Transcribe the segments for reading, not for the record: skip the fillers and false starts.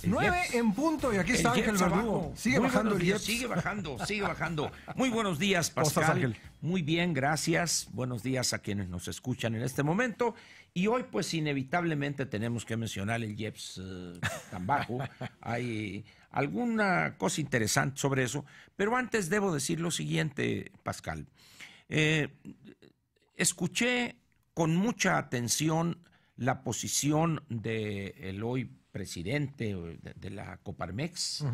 9 en punto y aquí está Ángel Verdugo. Sigue bajando el IEPS. Sigue bajando. Muy buenos días, Pascal. Ángel? Muy bien, gracias. Buenos días a quienes nos escuchan en este momento. Y hoy, pues, inevitablemente tenemos que mencionar el IEPS tan bajo. Hay alguna cosa interesante sobre eso. Pero antes debo decir lo siguiente, Pascal. Escuché con mucha atención la posición del hoy presidente de la Coparmex,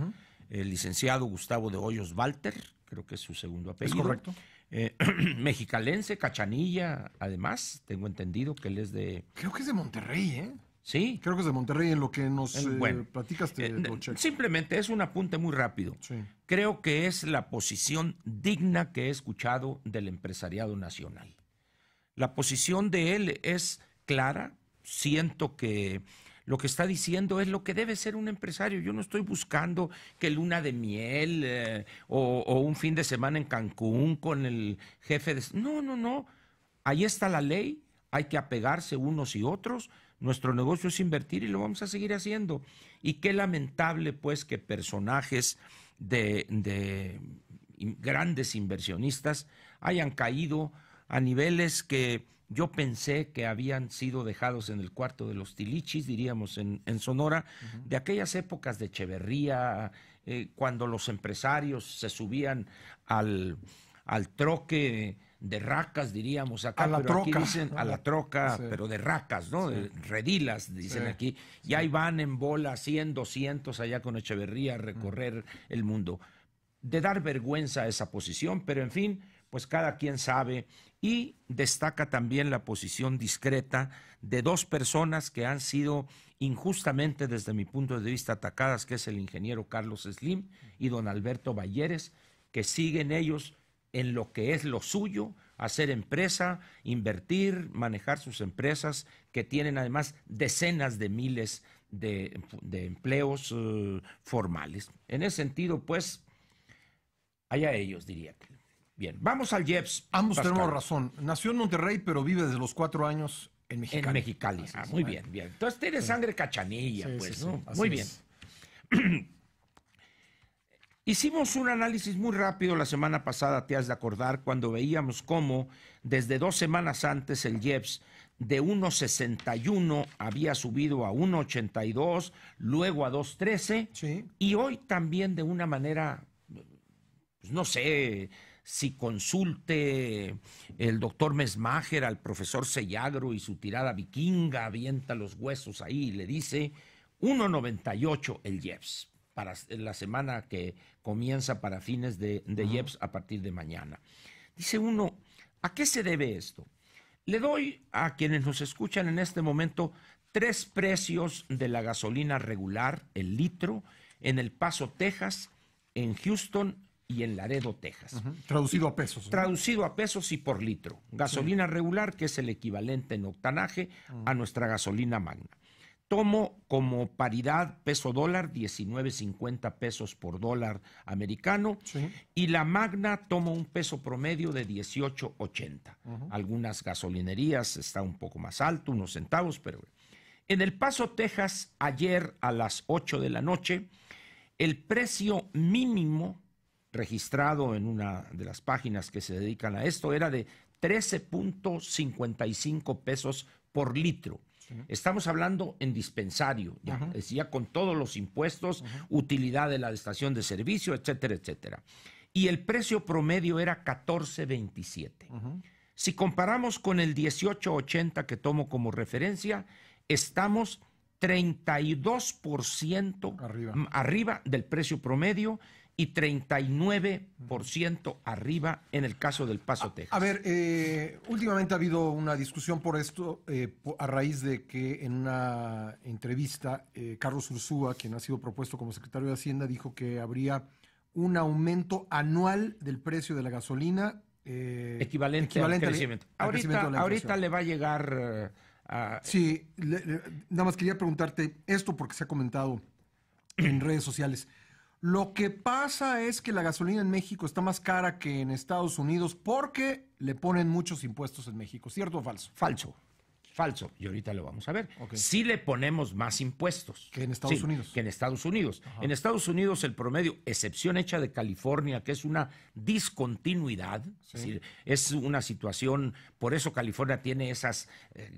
el licenciado Gustavo de Hoyos Walter, creo que es su segundo apellido. Es correcto. Mexicalense, Cachanilla, además, tengo entendido que él es de... Creo que es de Monterrey, ¿eh? Sí. Creo que es de Monterrey, en lo que nos platicas lo checo. Simplemente es un apunte muy rápido. Sí. Creo que es la posición digna que he escuchado del empresariado nacional. La posición de él es clara. Siento que lo que está diciendo es lo que debe ser un empresario. Yo no estoy buscando que luna de miel o un fin de semana en Cancún con el jefe de... No. Ahí está la ley, hay que apegarse unos y otros. Nuestro negocio es invertir y lo vamos a seguir haciendo. Y qué lamentable, pues, que personajes de grandes inversionistas hayan caído a niveles que yo pensé que habían sido dejados en el cuarto de los tilichis, diríamos en Sonora, de aquellas épocas de Echeverría, cuando los empresarios se subían al troque de racas, diríamos acá, pero troca. Aquí dicen a la troca, sí. Pero de racas, ¿no? Sí. Redilas, dicen aquí. Y ahí van en bola 100, 200 allá con Echeverría a recorrer el mundo. De dar vergüenza a esa posición, pero en fin, pues cada quien sabe. Y destaca también la posición discreta de dos personas que han sido injustamente, desde mi punto de vista, atacadas, que es el ingeniero Carlos Slim y don Alberto Balleres, que siguen ellos en lo que es lo suyo, hacer empresa, invertir, manejar sus empresas, que tienen además decenas de miles de empleos formales. En ese sentido, pues, allá ellos, diría que. Bien, vamos al IEPS. Ambos Pascal. tenemos razón. Nació en Monterrey, pero vive desde los 4 años en Mexicali. En Mexicali. Muy bien. Entonces tiene sangre cachanilla, pues, ¿no? Muy bien. Hicimos un análisis muy rápido la semana pasada, te has de acordar, cuando veíamos cómo desde 2 semanas antes el IEPS de 1.61 había subido a 1.82, luego a 2.13, y hoy también de una manera, pues no sé si consulte el doctor Mesmacher al profesor Sellagro y su tirada vikinga, avienta los huesos ahí y le dice 1.98 el IEPS. Para la semana que comienza para fines de IEPS a partir de mañana. Dice uno, ¿a qué se debe esto? Le doy a quienes nos escuchan en este momento 3 precios de la gasolina regular, el litro, en El Paso, Texas, en Houston y en Laredo, Texas. Traducido a pesos, ¿no? Traducido a pesos y por litro. Gasolina regular, que es el equivalente en octanaje a nuestra gasolina magna. Tomo como paridad peso-dólar 19.50 pesos por dólar americano, y la magna tomo un peso promedio de 18.80. Algunas gasolinerías está un poco más alto, unos centavos, pero en El Paso, Texas, ayer a las 8 de la noche, el precio mínimo registrado en una de las páginas que se dedican a esto era de 13.55 pesos por litro. Estamos hablando en dispensario, ya con todos los impuestos, utilidad de la estación de servicio, etcétera, etcétera. Y el precio promedio era 14.27. Si comparamos con el 18.80 que tomo como referencia, estamos 32% arriba del precio promedio y 39% arriba en el caso del Paso, Texas. A ver, últimamente ha habido una discusión por esto, a raíz de que en una entrevista, Carlos Ursúa, quien ha sido propuesto como secretario de Hacienda, dijo que habría un aumento anual del precio de la gasolina. Equivalente al crecimiento. Ahorita le va a llegar... Sí, nada más quería preguntarte esto porque se ha comentado en redes sociales. Lo que pasa es que la gasolina en México está más cara que en Estados Unidos porque le ponen muchos impuestos en México, ¿cierto o falso? Falso. falso. Y ahorita lo vamos a ver. Ok. Sí le ponemos más impuestos. Que en Estados Unidos. Que en Estados Unidos. Ajá. En Estados Unidos el promedio, excepción hecha de California, que es una discontinuidad, es decir, es una situación, por eso California tiene esas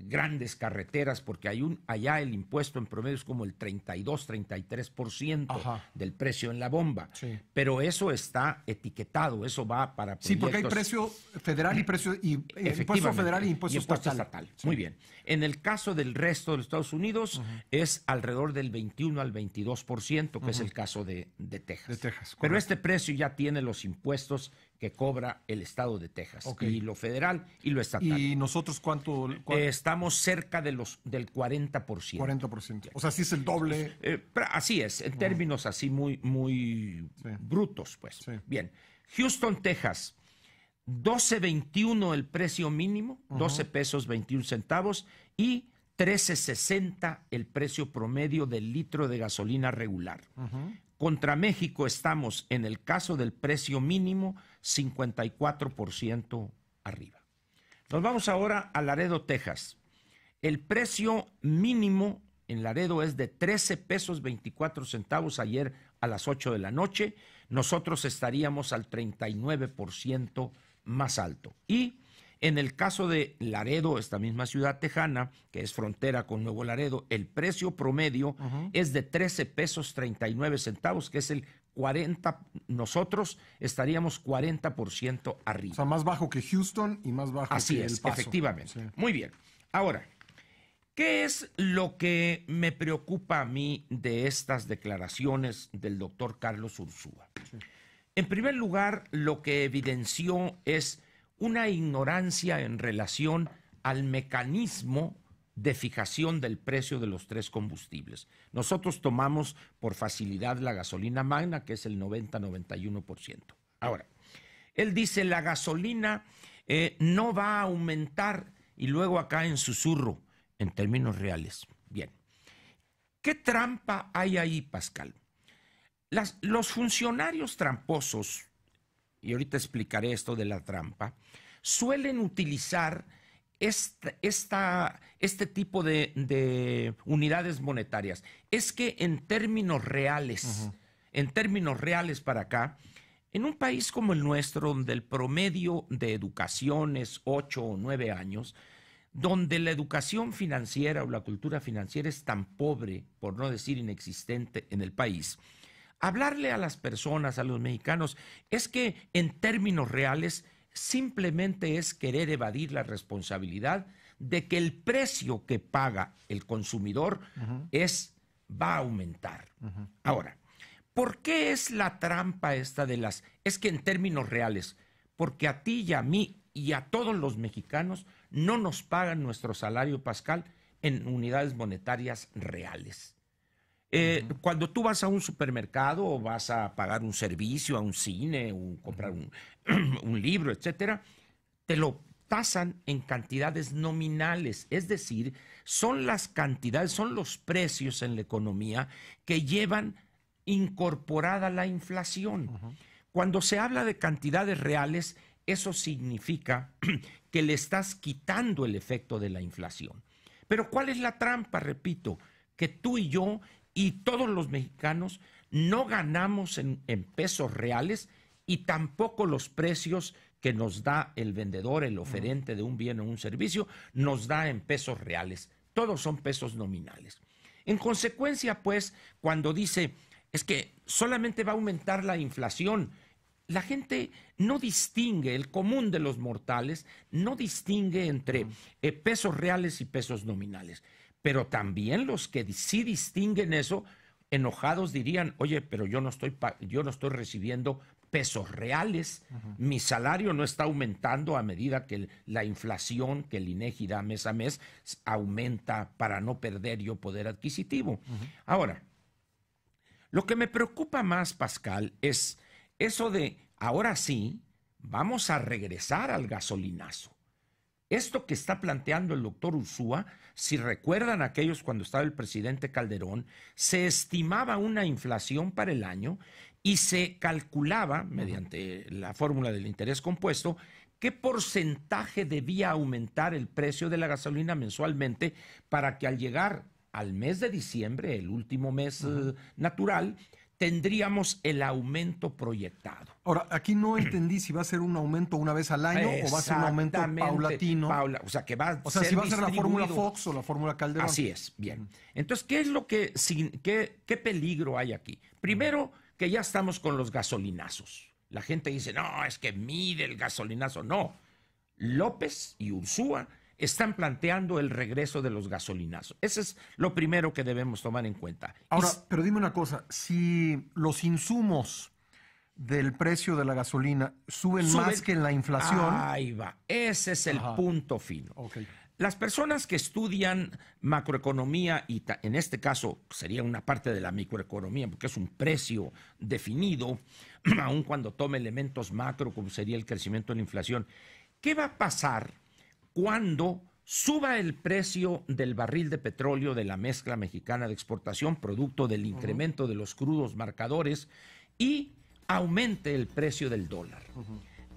grandes carreteras, porque allá el impuesto en promedio es como el 32-33% del precio en la bomba. Sí. Pero eso está etiquetado, eso va para proyectos. Sí, porque hay precio federal y precio impuesto federal y impuesto estatal. Sí. Muy bien. En el caso del resto de los Estados Unidos es alrededor del 21 al 22%, que es el caso de Texas. De Texas. Pero correcto. Este precio ya tiene los impuestos que cobra el estado de Texas, y lo federal y lo estatal. ¿Y nosotros cuánto? Estamos cerca del 40%. 40%. O sea, sí es el doble. Así es, en términos así muy brutos, pues. Sí. Bien. Houston, Texas, 12.21 el precio mínimo, 12 pesos 21 centavos, y 13.60 el precio promedio del litro de gasolina regular. Contra México estamos, en el caso del precio mínimo, 54% arriba. Nos vamos ahora a Laredo, Texas. El precio mínimo en Laredo es de 13 pesos 24 centavos ayer a las 8 de la noche. Nosotros estaríamos al 39% más alto. Y en el caso de Laredo, esta misma ciudad tejana, que es frontera con Nuevo Laredo, el precio promedio es de 13 pesos 39 centavos, que es el 40, nosotros estaríamos 40% arriba. O sea, más bajo que Houston y más bajo Así que es, El Paso. efectivamente. Sí. Muy bien. Ahora, ¿qué es lo que me preocupa a mí de estas declaraciones del doctor Carlos Ursúa? Sí. En primer lugar, lo que evidenció es una ignorancia en relación al mecanismo de fijación del precio de los tres combustibles. Nosotros tomamos por facilidad la gasolina magna, que es el 90-91%. Ahora, él dice la gasolina no va a aumentar, y luego acá en susurro, en términos reales. Bien, ¿qué trampa hay ahí, Pascal? Los funcionarios tramposos, y ahorita explicaré esto de la trampa, suelen utilizar este tipo de unidades monetarias. Es que en términos reales para acá, en un país como el nuestro, donde el promedio de educación es 8 o 9 años, donde la educación financiera o la cultura financiera es tan pobre, por no decir inexistente en el país, hablarle a las personas, a los mexicanos, es que en términos reales simplemente es querer evadir la responsabilidad de que el precio que paga el consumidor va a aumentar. Ahora, ¿por qué es la trampa esta de las? Es que en términos reales, porque a ti y a mí y a todos los mexicanos no nos pagan nuestro salario, Pascal, en unidades monetarias reales. Cuando tú vas a un supermercado o vas a pagar un servicio, a un cine, o comprar un libro, etcétera, te lo tasan en cantidades nominales, es decir, son las cantidades, son los precios en la economía que llevan incorporada la inflación. Cuando se habla de cantidades reales, eso significa que le estás quitando el efecto de la inflación. Pero ¿cuál es la trampa? Repito, que tú y yo y todos los mexicanos no ganamos en pesos reales, y tampoco los precios que nos da el vendedor, el oferente de un bien o un servicio, nos da en pesos reales. Todos son pesos nominales. En consecuencia, pues, cuando dice, es que solamente va a aumentar la inflación, la gente no distingue, el común de los mortales no distingue entre pesos reales y pesos nominales. Pero también los que sí distinguen eso, enojados dirían, oye, pero yo no estoy recibiendo pesos reales, mi salario no está aumentando a medida que la inflación que el INEGI da mes a mes aumenta para no perder yo poder adquisitivo. Ahora, lo que me preocupa más, Pascal, es eso de, ahora sí, vamos a regresar al gasolinazo. Esto que está planteando el doctor Ursúa, si recuerdan aquellos cuando estaba el presidente Calderón, se estimaba una inflación para el año y se calculaba, mediante la fórmula del interés compuesto, qué porcentaje debía aumentar el precio de la gasolina mensualmente para que al llegar al mes de diciembre, el último mes natural, tendríamos el aumento proyectado. Ahora, aquí no entendí si va a ser un aumento una vez al año o va a ser un aumento paulatino. O sea, que va a ser si va a ser la fórmula Fox o la fórmula Calderón. Así es, bien. Entonces, ¿qué es lo que, qué peligro hay aquí? Primero, que ya estamos con los gasolinazos. La gente dice, no, es que mide el gasolinazo. No, López y Ursúa están planteando el regreso de los gasolinazos. Ese es lo primero que debemos tomar en cuenta. Ahora, pero dime una cosa, si los insumos del precio de la gasolina suben más que en la inflación... Ahí va, ese es el punto fino. Okay. Las personas que estudian macroeconomía, y en este caso sería una parte de la microeconomía, porque es un precio definido, aun cuando tome elementos macro, como sería el crecimiento de la inflación, ¿qué va a pasar cuando suba el precio del barril de petróleo de la mezcla mexicana de exportación, producto del incremento de los crudos marcadores, y aumente el precio del dólar?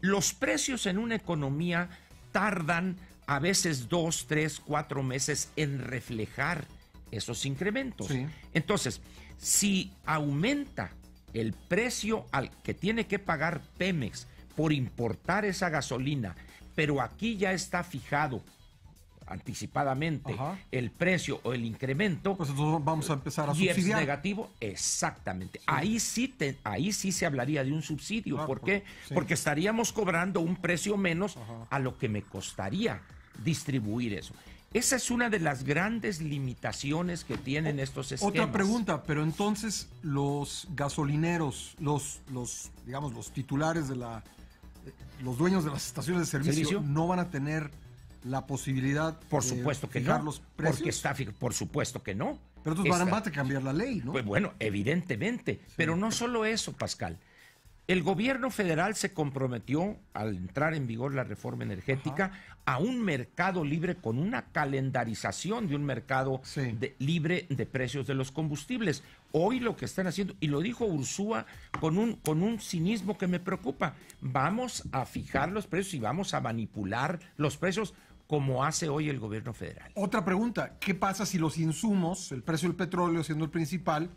Los precios en una economía tardan a veces 2, 3, 4 meses en reflejar esos incrementos. Sí. Entonces, si aumenta el precio al que tiene que pagar Pemex por importar esa gasolina, pero aquí ya está fijado anticipadamente el precio o el incremento, pues entonces vamos a empezar a subsidiar. Y es negativo, exactamente. Sí. Ahí sí se hablaría de un subsidio. ¿Por qué? Porque estaríamos cobrando un precio menos a lo que me costaría distribuir eso. Esa es una de las grandes limitaciones que tienen estos esquemas. Otra pregunta, pero entonces los gasolineros, los titulares de los dueños de las estaciones de servicio no van a tener la posibilidad por supuesto de que fijar no, los precios. porque está por supuesto que no. Pero entonces van a cambiar la ley, ¿no? Pues bueno, evidentemente, pero no solo eso, Pascal. El gobierno federal se comprometió, al entrar en vigor la reforma energética, a un mercado libre con una calendarización de un mercado libre de precios de los combustibles. Hoy lo que están haciendo, y lo dijo Ursúa con un cinismo que me preocupa, vamos a fijar los precios y vamos a manipular los precios como hace hoy el gobierno federal. Otra pregunta, ¿qué pasa si los insumos, el precio del petróleo siendo el principal,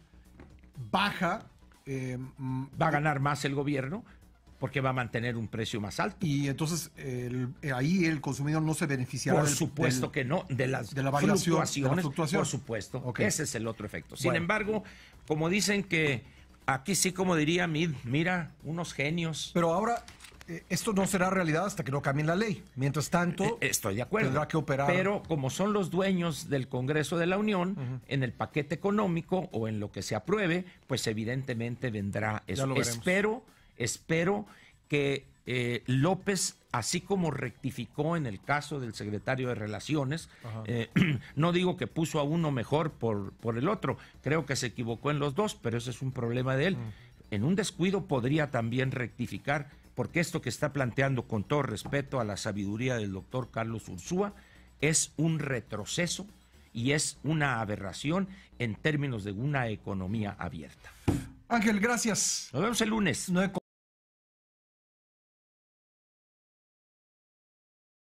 baja? Va a ganar más el gobierno porque va a mantener un precio más alto. Y entonces ahí el consumidor no se beneficiará. Por supuesto que no, de la fluctuación. Por supuesto, ese es el otro efecto. Sin embargo, como dicen que aquí sí, como diría Mid, mira, unos genios. Pero ahora esto no será realidad hasta que no cambie la ley. Mientras tanto, estoy de acuerdo, tendrá que operar. Pero como son los dueños del Congreso de la Unión, en el paquete económico o en lo que se apruebe, pues evidentemente vendrá eso. Espero que López, así como rectificó en el caso del secretario de Relaciones, no digo que puso a uno mejor por el otro, creo que se equivocó en los dos, pero ese es un problema de él. En un descuido podría también rectificar, porque esto que está planteando, con todo respeto a la sabiduría del doctor Carlos Ursúa, es un retroceso y es una aberración en términos de una economía abierta. Ángel, gracias. Nos vemos el lunes.